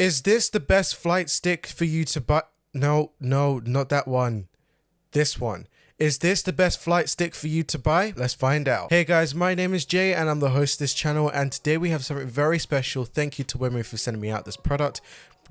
Is this the best flight stick for you to buy? No, not that one. This one. Is this the best flight stick for you to buy? Let's find out. Hey guys, my name is Jay and I'm the host of this channel, and today we have something very special. Thank you to Boeing for sending me out this product.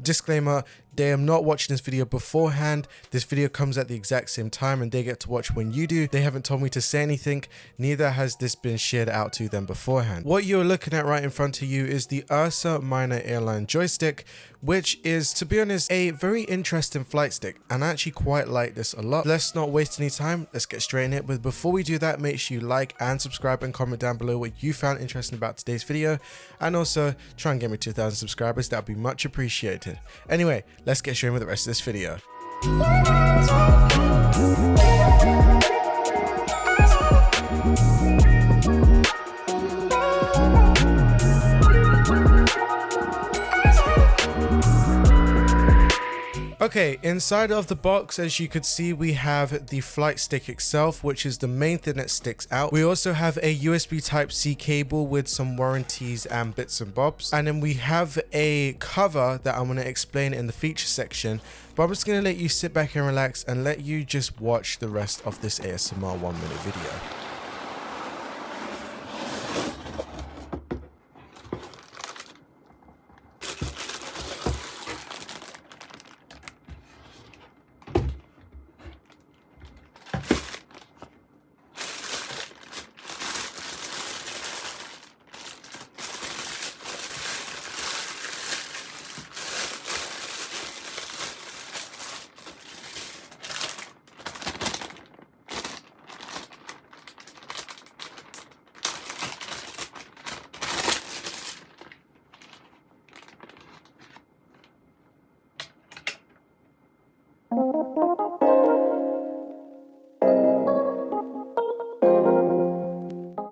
Disclaimer, they am not watching this video beforehand. This video comes at the exact same time and they get to watch when you do. They haven't told me to say anything, neither has this been shared out to them beforehand. What you're looking at right in front of you is the Ursa Minor Airline joystick, which is, to be honest, a very interesting flight stick, and I actually quite like this a lot. Let's not waste any time, let's get straight in it. But before we do that, make sure you like and subscribe and comment down below what you found interesting about today's video, and also try and get me 2,000 subscribers, that would be much appreciated. Anyway, let's get straight with the rest of this video. Okay, inside of the box, as you could see, we have the flight stick itself, which is the main thing that sticks out. We also have a USB Type-C cable with some warranties and bits and bobs. And then we have a cover that I'm going to explain in the feature section. But I'm just going to let you sit back and relax and let you just watch the rest of this ASMR 1-minute video.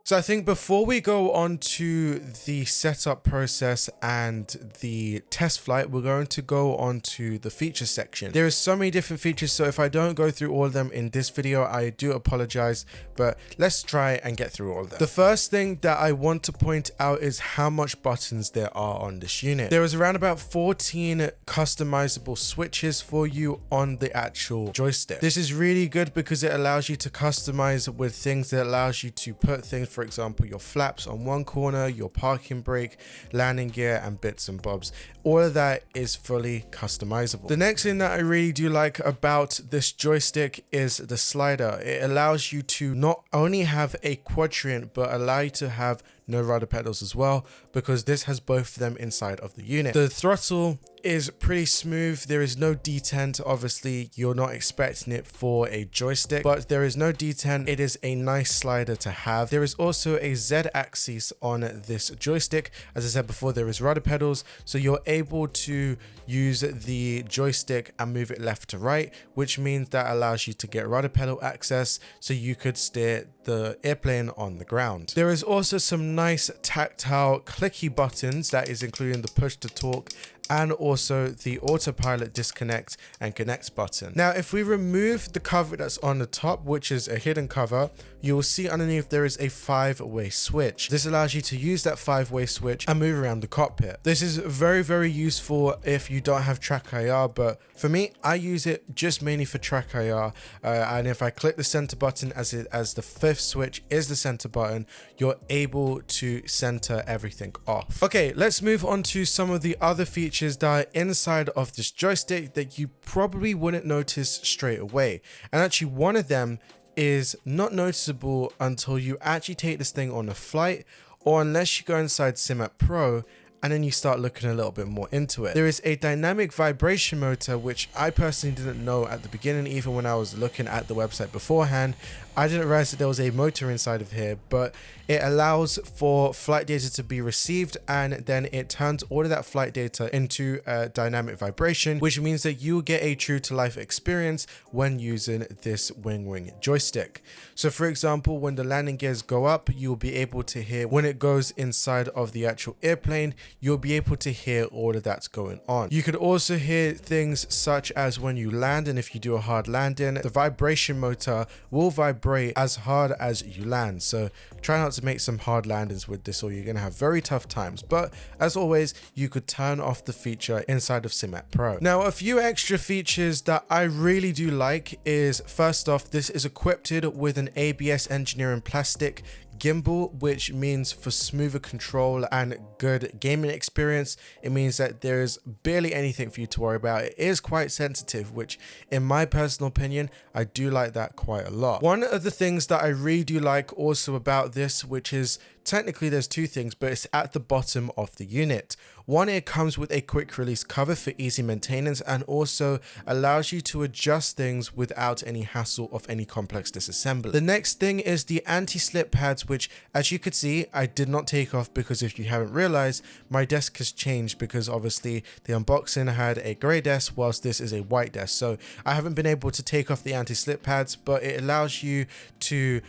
So I think before we go on to the setup process and the test flight, we're going to go on to the feature section. There are so many different features, so if I don't go through all of them in this video, I do apologize, but let's try and get through all of them. The first thing that I want to point out is how much buttons there are on this unit. There is around about 14 customizable switches for you on the actual joystick. This is really good because it allows you to customize with things that allows you to put things, for example, your flaps on one corner, your parking brake, landing gear, and bits and bobs. All of that is fully customizable. The next thing that I really do like about this joystick is the slider. It allows you to not only have a quadrant, but allow you to have no rudder pedals as well, because this has both of them inside of the unit. The throttle is pretty smooth. There is no detent. Obviously, you're not expecting it for a joystick, but there is no detent. It is a nice slider to have. There is also a Z axis on this joystick. As I said before, there is rudder pedals, so you're able to use the joystick and move it left to right, which means that allows you to get rudder pedal access, so you could steer the airplane on the ground. There is also some nice tactile clicky buttons, that is including the push to talk and also the autopilot disconnect and connect button. Now, if we remove the cover that's on the top, which is a hidden cover, you will see underneath there is a 5-way switch. This allows you to use that 5-way switch and move around the cockpit. This is very useful if you don't have track IR, but for me, I use it just mainly for track IR. And if I click the center button, as the 5th switch is the center button, you're able to center everything off. Okay, let's move on to some of the other features that are inside of this joystick that you probably wouldn't notice straight away. And actually, one of them is not noticeable until you actually take this thing on a flight, or unless you go inside SimApp Pro and then you start looking a little bit more into it. There is a dynamic vibration motor, which I personally didn't know at the beginning. Even when I was looking at the website beforehand, I didn't realize that there was a motor inside of here, but it allows for flight data to be received, and then it turns all of that flight data into a dynamic vibration, which means that you get a true to life experience when using this wing joystick. So for example, when the landing gears go up, you'll be able to hear when it goes inside of the actual airplane, you'll be able to hear all of that's going on. You could also hear things such as when you land, and if you do a hard landing, the vibration motor will vibrate vibrate as hard as you land. So try not to make some hard landings with this or you're gonna have very tough times. But as always, you could turn off the feature inside of SimApp Pro. Now, a few extra features that I really do like is, first off, this is equipped with an ABS engineering plastic gimbal, which means for smoother control and good gaming experience. It means that there's barely anything for you to worry about. It is quite sensitive, which in my personal opinion, I do like that quite a lot. One of the things that I really do like also about this, which is technically there's two things, but it's at the bottom of the unit. One, it comes with a quick release cover for easy maintenance and also allows you to adjust things without any hassle of any complex disassembly. The next thing is the anti-slip pads, which as you could see, I did not take off because if you haven't realized, my desk has changed because obviously the unboxing had a gray desk whilst this is a white desk. So I haven't been able to take off the anti-slip pads, but it allows you to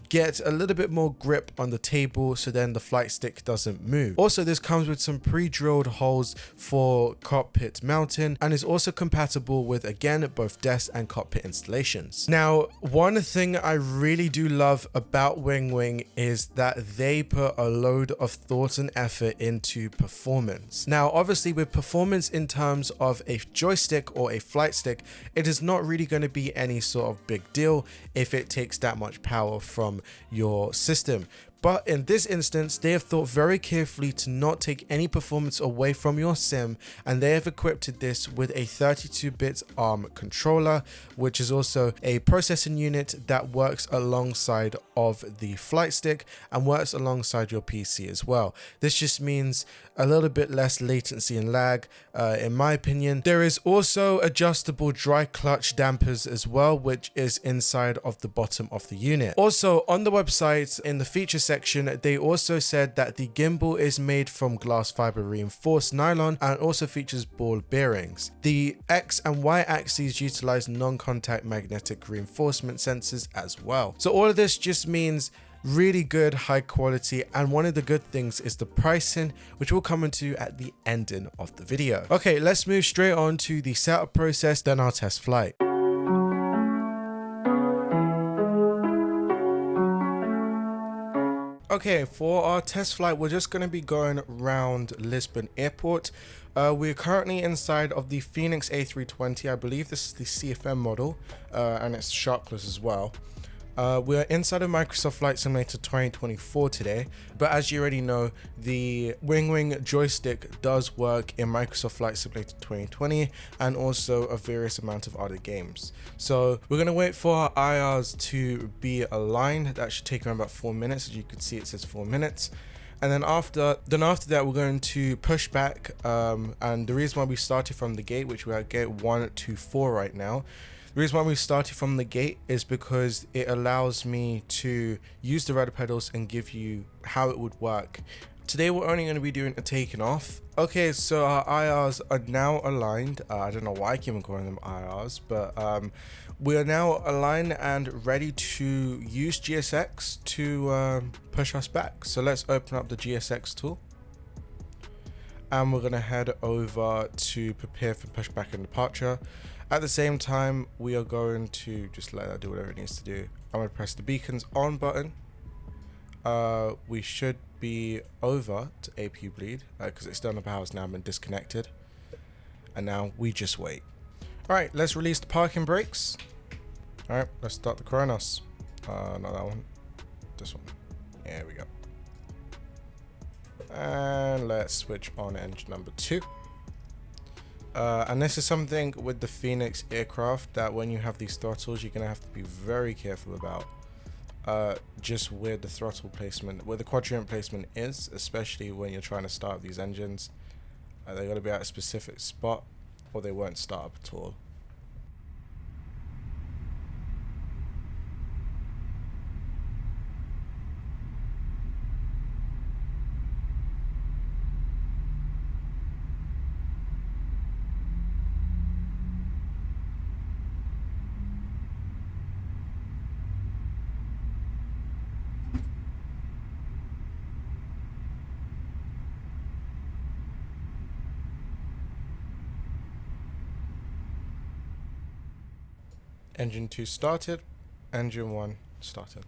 get a little bit more grip on the table so then the flight stick doesn't move. Also, this comes with some pre-drilled holes for cockpit mounting and is also compatible with, again, both desk and cockpit installations. Now, one thing I really do love about Wing is that they put a load of thought and effort into performance. Now, obviously with performance in terms of a joystick or a flight stick, it is not really going to be any sort of big deal if it takes that much power from your system. But in this instance, they have thought very carefully to not take any performance away from your sim, and they have equipped this with a 32-bit ARM controller, which is also a processing unit that works alongside of the flight stick and works alongside your PC as well. This just means a little bit less latency and lag, in my opinion. There is also adjustable dry clutch dampers as well, which is inside of the bottom of the unit. Also on the website in the features section, they also said that the gimbal is made from glass fiber reinforced nylon and also features ball bearings. The X and Y axes utilize non-contact magnetic reinforcement sensors as well. So all of this just means really good high quality, and one of the good things is the pricing, which we'll come into at the ending of the video. Okay, let's move straight on to the setup process, then our test flight. Okay, for our test flight, we're just going to be going around Lisbon Airport. We're currently inside of the Phoenix A320. I believe this is the CFM model, and it's sharkless as well. We're inside of Microsoft Flight Simulator 2024 today, but as you already know, the Wing joystick does work in Microsoft Flight Simulator 2020 and also a various amount of other games. So we're going to wait for our IRs to be aligned. That should take around about 4 minutes. As you can see, it says 4 minutes. And then after that, we're going to push back. And the reason why we started from the gate, which we're at gate 124 right now, the reason why we started from the gate is because it allows me to use the rudder pedals and give you how it would work. Today we're only going to be doing a taking off. Okay, so our IRs are now aligned. I don't know why I keep on calling them IRs, but we are now aligned and ready to use GSX to push us back. So let's open up the GSX tool. And we're going to head over to prepare for pushback and departure. At the same time, we are going to just let that do whatever it needs to do. I'm going to press the beacons on button. We should be over to APU bleed because external power has now been disconnected. And now we just wait. All right, let's release the parking brakes. All right, let's start the Kronos. Not that one, this one. There we go. And let's switch on engine number 2. And this is something with the Phoenix aircraft that when you have these throttles, you're going to have to be very careful about just where the throttle placement, where the quadrant placement is, especially when you're trying to start these engines. They've got to be at a specific spot or they won't start up at all. Engine 2 started, engine 1 started.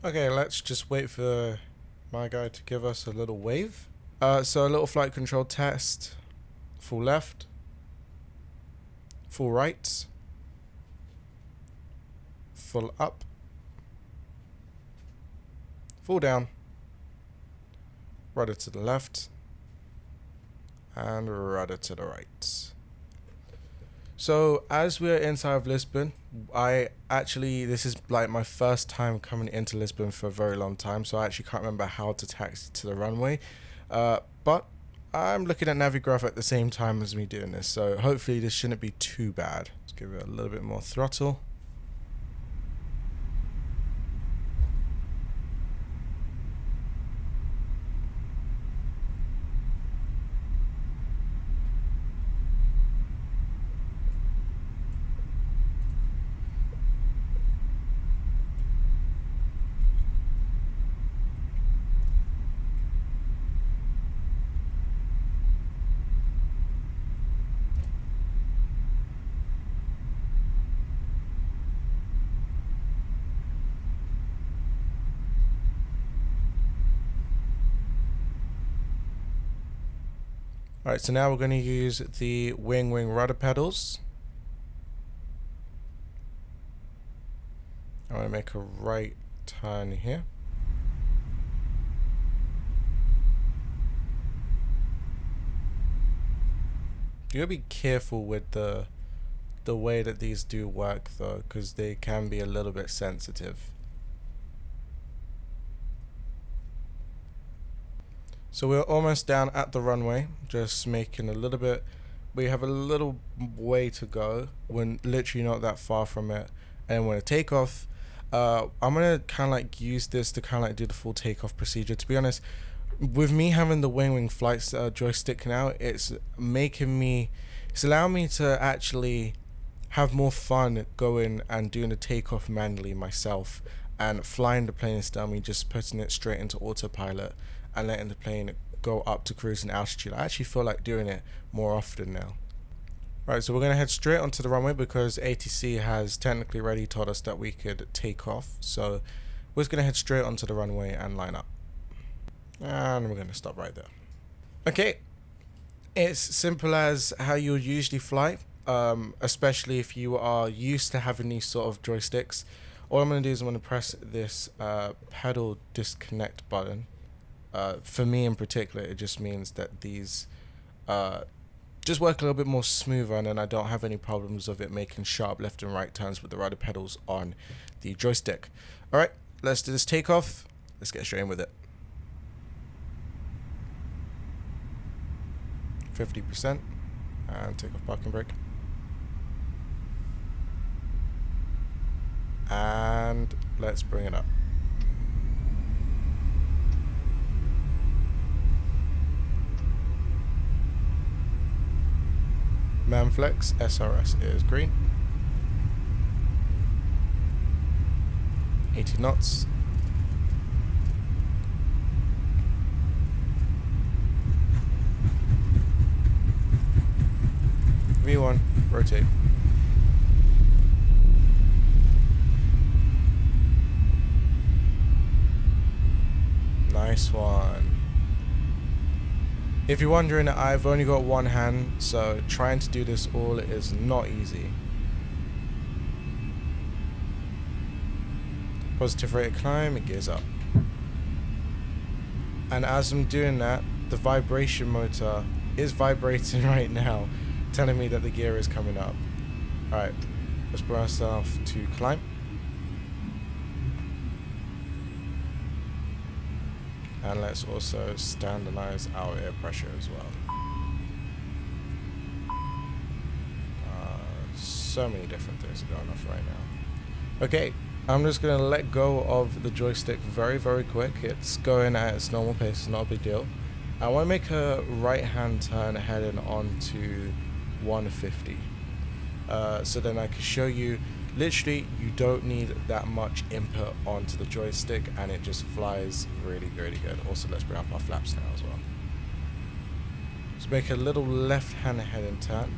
Okay, let's just wait for my guy to give us a little wave. So a little flight control test. Full left. Full right. Full up. Full down. Rudder to the left. And rudder to the right. So as we're inside of Lisbon, this is like my first time coming into Lisbon for a very long time, so I actually can't remember how to taxi to the runway, but I'm looking at Navigraph at the same time as me doing this, so hopefully this shouldn't be too bad. Let's give it a little bit more throttle. Alright, so now we're going to use the wing rudder pedals. I'm going to make a right turn here. You gotta be careful with the way that these do work though, because they can be a little bit sensitive. So we're almost down at the runway, just making a little bit, we have a little way to go. We're literally not that far from it. And when I take off, I'm gonna kind of like use this to kind of like do the full takeoff procedure. To be honest, with me having the wing flight joystick now, it's allowing me to actually have more fun going and doing the takeoff manually myself, and flying the plane instead of me just putting it straight into autopilot and letting the plane go up to cruising altitude. I actually feel like doing it more often now. Right, so we're going to head straight onto the runway because ATC has technically already told us that we could take off. So we're just going to head straight onto the runway and line up. And we're going to stop right there. Okay, it's simple as how you would usually fly, especially if you are used to having these sort of joysticks. All I'm going to do is I'm going to press this pedal disconnect button. For me in particular, it just means that these just work a little bit more smoother, and then I don't have any problems of it making sharp left and right turns with the rudder pedals on the joystick. Alright, let's do this takeoff. Let's get straight in with it. 50% and take off parking brake. And let's bring it up. Manflex SRS is green. 80 knots. V1, rotate. Nice one. If you're wondering, I've only got one hand, so trying to do this all is not easy. Positive rate of climb, it gears up. And as I'm doing that, the vibration motor is vibrating right now, telling me that the gear is coming up. Alright, let's bring ourselves to climb. And let's also standardize our air pressure as well. So many different things are going off right now. Okay, I'm just going to let go of the joystick very, very quick. It's going at its normal pace, it's not a big deal. I want to make a right-hand turn heading on to 150. So then I can show you, literally, you don't need that much input onto the joystick and it just flies really, really good. Also, let's bring up our flaps now as well. Let's make a little left-hand heading turn.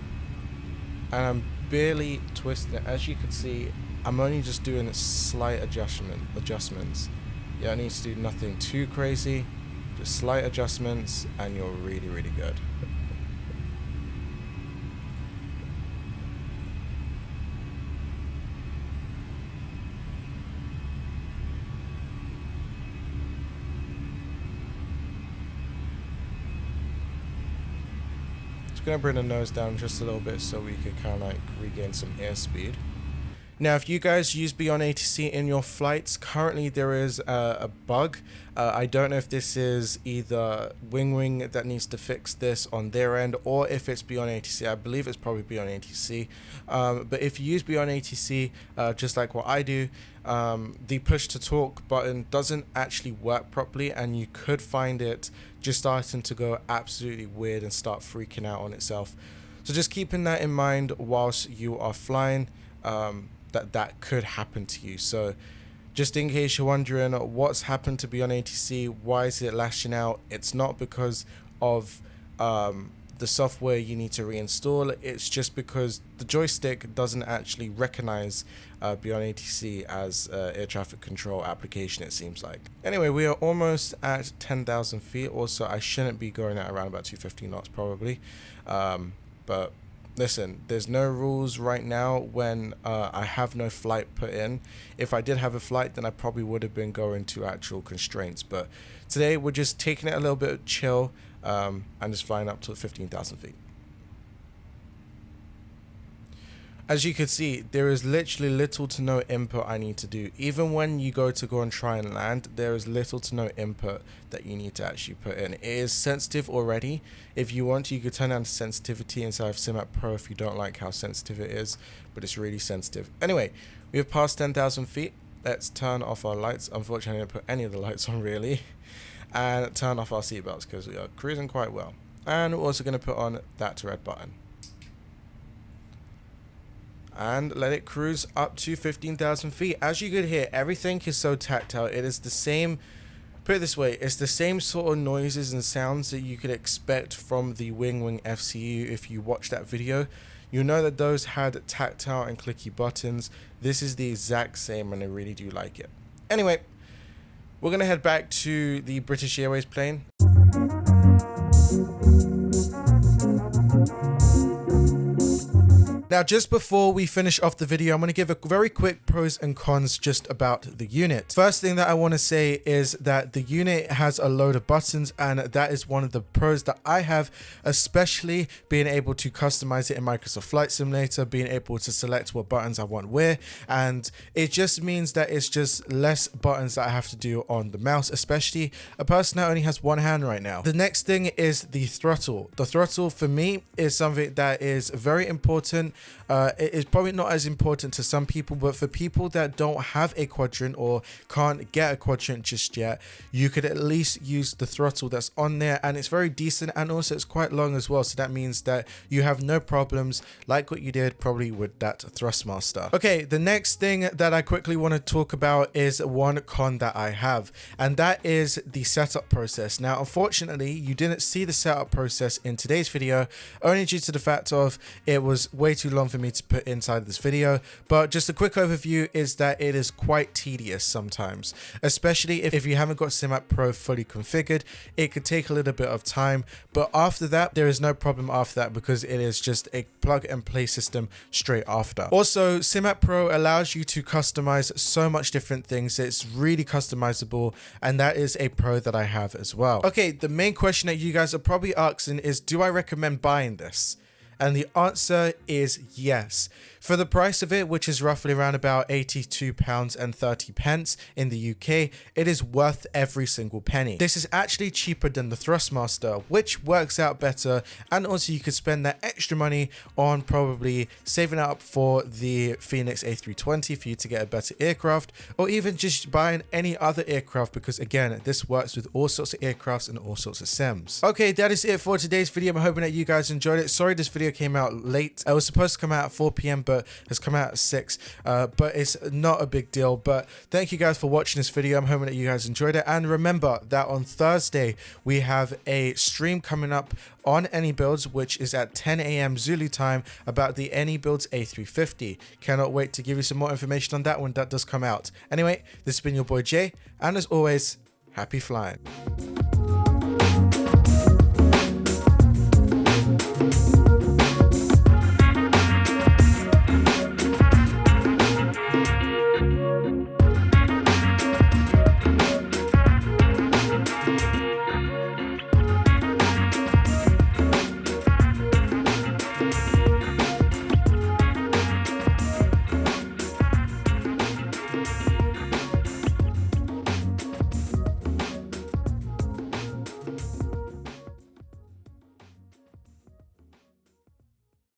And I'm barely twisting it. As you can see, I'm only just doing slight adjustments. You don't need to do nothing too crazy. Just slight adjustments and you're really, really good. Going to bring the nose down just a little bit so we could kind of like regain some airspeed. Now, if you guys use Beyond ATC in your flights, currently there is a bug. I don't know if this is either Wing that needs to fix this on their end, or if it's Beyond ATC. I believe it's probably Beyond ATC. But if you use Beyond ATC, just like what I do, the push to talk button doesn't actually work properly, and you could find it just starting to go absolutely weird and start freaking out on itself. So just keeping that in mind whilst you are flying, that could happen to you. So just in case you're wondering what's happened to Beyond ATC, why is it lashing out, it's not because of the software you need to reinstall. It's just because the joystick doesn't actually recognize Beyond ATC as air traffic control application, it seems like. Anyway, we are almost at 10,000 feet. Also, I shouldn't be going at around about 250 knots probably. But listen, there's no rules right now when I have no flight put in. If I did have a flight, then I probably would have been going to actual constraints. But today we're just taking it a little bit chill and just flying up to 15,000 feet. As you can see, there is literally little to no input I need to do. Even when you go and try and land, there is little to no input that you need to actually put in. It is sensitive already. If you want to, you could turn down sensitivity inside of Simap Pro if you don't like how sensitive it is, but it's really sensitive. Anyway, we have passed 10,000 feet. Let's turn off our lights. Unfortunately, I didn't put any of the lights on really. And turn off our seatbelts because we are cruising quite well. And we're also going to put on that red button. And let it cruise up to 15,000 feet. As you could hear, everything is so tactile. It is the same, put it this way, it's the same sort of noises and sounds that you could expect from the Wing FCU. If you watch that video, you know that those had tactile and clicky buttons. This is the exact same, and I really do like it. Anyway, we're going to head back to the British Airways plane. Now, just before we finish off the video, I'm going to give a very quick pros and cons just about the unit. First thing that I want to say is that the unit has a load of buttons, and that is one of the pros that I have, especially being able to customize it in Microsoft Flight Simulator, being able to select what buttons I want where, and it just means that it's just less buttons that I have to do on the mouse, especially a person that only has one hand right now. The next thing is the throttle. The throttle for me is something that is very important. It is probably not as important to some people, but for people that don't have a quadrant or can't get a quadrant just yet, you could at least use the throttle that's on there, and it's very decent, and also it's quite long as well, so that means that you have no problems like what you did probably with that Thrustmaster. Okay, the next thing that I quickly want to talk about is one con that I have, and that is the setup process. Now, unfortunately, you didn't see the setup process in today's video, only due to the fact of it was way too long for me to put inside this video, but just a quick overview is that it is quite tedious sometimes, especially if you haven't got Simap Pro fully configured. It could take a little bit of time, but after that there is no problem after that, because it is just a plug and play system straight after. Also, Simap Pro allows you to customize so much different things. It's really customizable, and that is a pro that I have as well. Okay, the main question that you guys are probably asking is, do I recommend buying this? And the answer is yes. For the price of it, which is roughly around about £82.30 in the UK, it is worth every single penny. This is actually cheaper than the Thrustmaster, which works out better, and also you could spend that extra money on probably saving up for the Phoenix A320 for you to get a better aircraft, or even just buying any other aircraft, because again, this works with all sorts of aircrafts and all sorts of sims. Okay, that is it for today's video. I'm hoping that you guys enjoyed it. Sorry this video came out late. It was supposed to come out at 4 p.m. but has come out at 6, but it's not a big deal. But thank you guys for watching this video. I'm hoping that you guys enjoyed it, and remember that on Thursday we have a stream coming up on AnyBuilds, which is at 10 a.m. Zulu time, about the AnyBuilds A350. Cannot wait to give you some more information on that when that does come out. Anyway, this has been your boy Jay, and as always, happy flying.